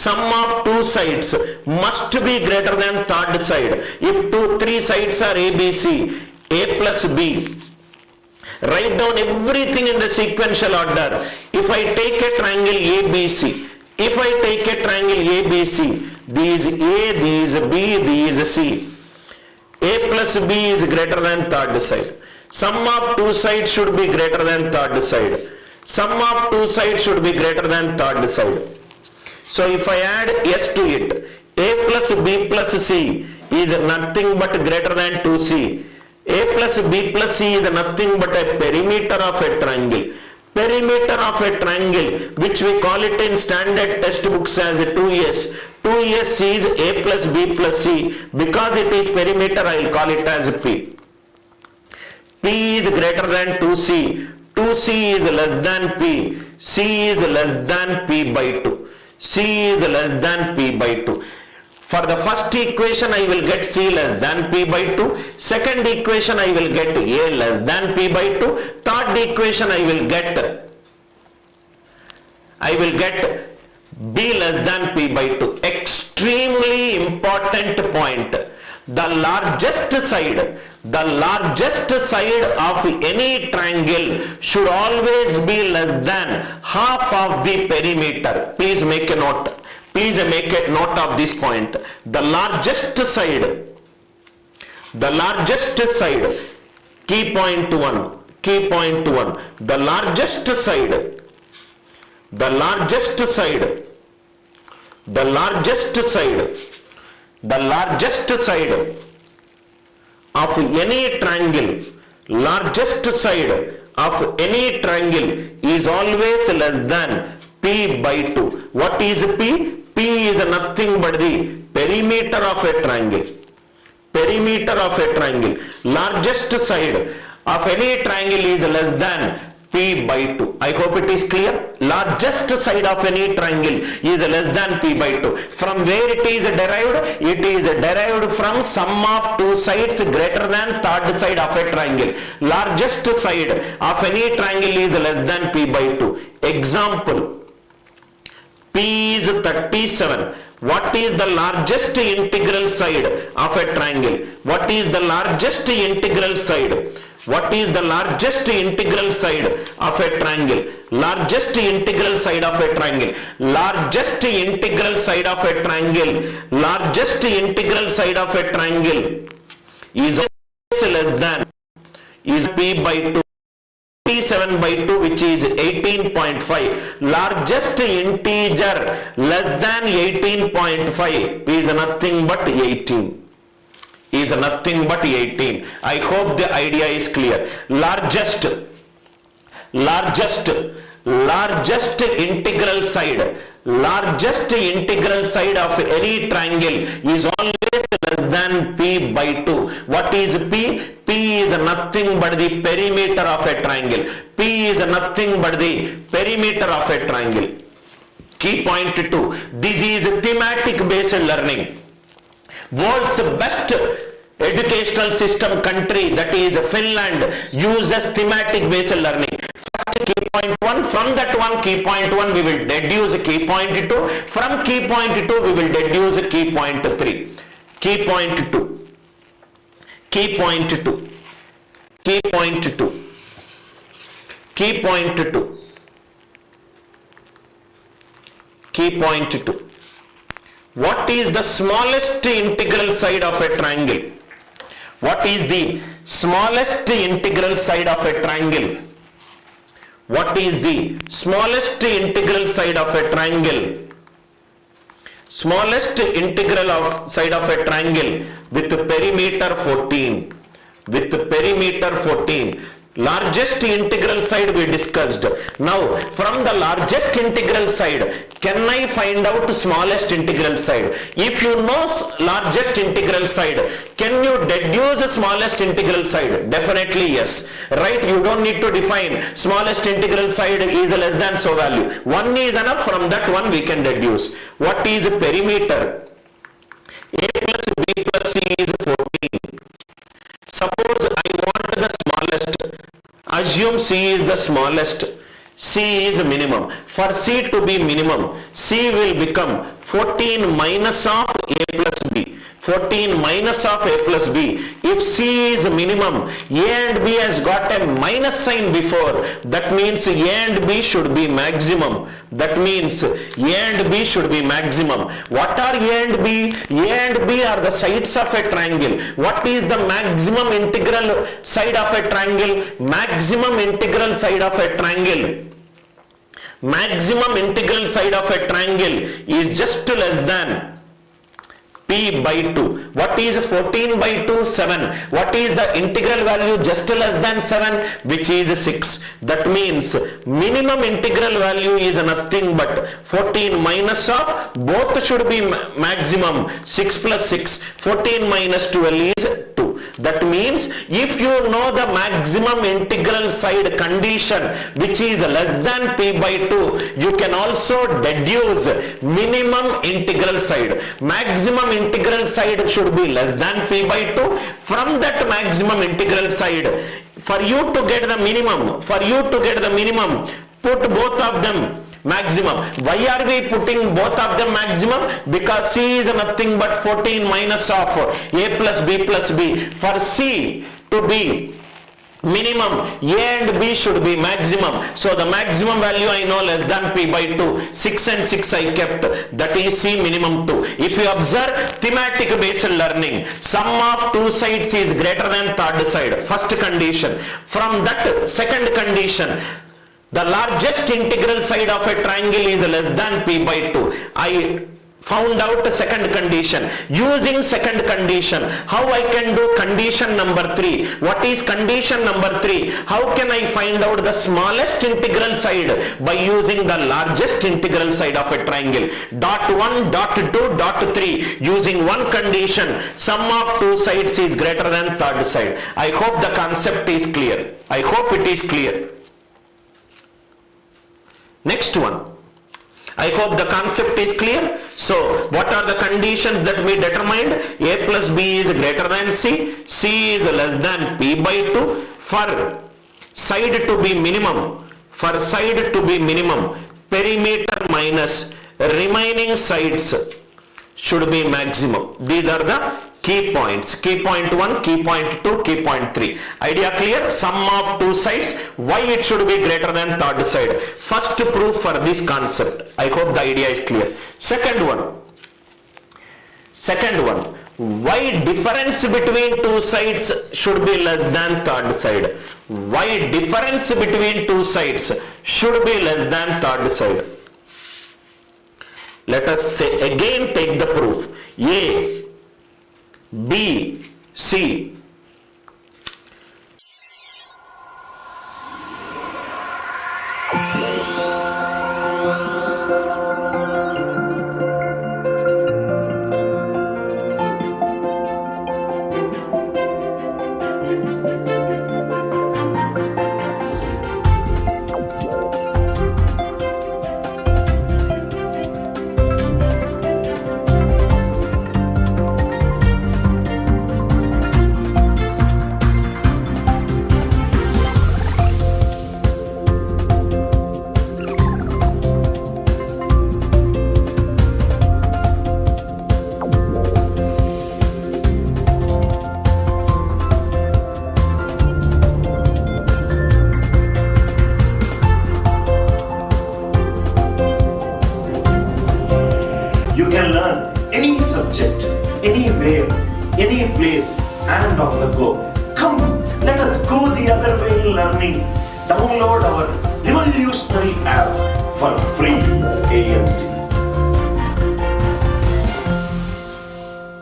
Sum of two sides must be greater than third side. If three sides are ABC, A plus B. Write down everything in the sequential order. If I take a triangle ABC, if I take a triangle ABC, these A, these B, these C. A plus B is greater than third side. Sum of two sides should be greater than third side. Sum of two sides should be greater than third side. So if I add S to it, A plus B plus C is nothing but greater than 2C. A plus B plus C is nothing but a perimeter of a triangle. Perimeter of a triangle, which we call it in standard textbooks as 2S. 2S is A plus B plus C. Because it is perimeter, I will call it as P. P is greater than 2C. 2C is less than P. C is less than P by 2. C is less than P by 2. For the first equation, I will get C less than P by 2. Second equation, I will get A less than P by 2. Third equation, I will get B less than P by 2. Extremely important point. The largest side of any triangle should always be less than half of the perimeter. Please make a note. Please make a note of this point. The largest side, key point 1, the largest side of any triangle, is always less than P by 2. What is P? P is nothing but the perimeter of a triangle. Perimeter of a triangle. Largest side of any triangle is less than P by 2. I hope it is clear. Largest side of any triangle is less than P by 2. From where it is derived? It is derived from sum of two sides greater than third side of a triangle. Largest side of any triangle is less than P by 2. Example. P is 37. What is the largest integral side of a triangle? What is the largest integral side? What is the largest integral side of a triangle? Largest integral side of a triangle. Largest integral side of a triangle. Largest integral side of a triangle is less than is P by 2. 37 by 2, which is 18.5. Largest integer less than 18.5 is nothing but 18. Is nothing but 18. I hope the idea is clear. Largest integral side of any triangle is always less than P by 2. What is P? P is nothing but the perimeter of a triangle. P is nothing but the perimeter of a triangle. Key point 2. This is thematic based learning. World's best educational system country, that is Finland, uses thematic based learning. First key point 1, from that one key point 1 we will deduce key point 2, from key point 2 we will deduce key point 3. Key point 2. Key point 2. Key point 2. Key point 2. Key point 2. What is the smallest integral side of a triangle? What is the smallest integral side of a triangle? What is the smallest integral side of a triangle? Smallest integral side of a triangle with perimeter 14. With perimeter 14. Largest integral side we discussed. Now from the largest integral side, can I find out smallest integral side? If you know largest integral side, can you deduce smallest integral side? Definitely yes. Right? You don't need to define smallest integral side is less than so value. One is enough. From that one we can deduce. What is perimeter? A plus B plus C is 14. Suppose I want the smallest. Assume C is the smallest. C is minimum. For C to be minimum, C will become 14 minus of A plus B. 14 minus of A plus B. If C is minimum, A and B has got a minus sign before. That means A and B should be maximum. That means A and B should be maximum. What are A and B? A and B are the sides of a triangle. What is the maximum integral side of a triangle? Maximum integral side of a triangle. Maximum integral side of a triangle is just less than P by 2. What is 14 by 2? 7. What is the integral value just less than 7? Which is 6. That means minimum integral value is nothing but 14 minus of, both should be maximum, 6 plus 6. 14 minus 12 is 2. That means if you know the maximum integral side condition which is less than P by 2, you can also deduce minimum integral side. Maximum integral side should be less than P by 2. From that maximum integral side, for you to get the minimum, put both of them maximum. Why are we putting both of them maximum? Because C is nothing but 14 minus of A plus B plus B. For C to be minimum, A and B should be maximum. So the maximum value I know less than P by 2. 6 and 6 I kept. That is C minimum 2. If you observe thematic based learning, sum of two sides is greater than third side. First condition. From that second condition, the largest integral side of a triangle is less than P by 2. I found out the second condition. Using second condition, how I can do condition number 3? What is condition number 3? How can I find out the smallest integral side? By using the largest integral side of a triangle. Dot 1, dot 2, dot 3. Using one condition, sum of two sides is greater than third side. I hope the concept is clear. I hope it is clear. Next one. I hope the concept is clear. So, what are the conditions that we determined? A plus B is greater than C. C is less than P by 2. For side to be minimum, perimeter minus remaining sides should be maximum. These are the key points. Key point 1, key point 2, key point 3. Idea clear? Sum of two sides. Why it should be greater than third side? First proof for this concept. I hope the idea is clear. Second one. Why difference between two sides should be less than third side? Why difference between two sides should be less than third side? Let us say again, take the proof. A, B, C. You can learn any subject, anywhere, any place, and on the go. Come, let us go the other way in learning. Download our revolutionary app for free. AMC.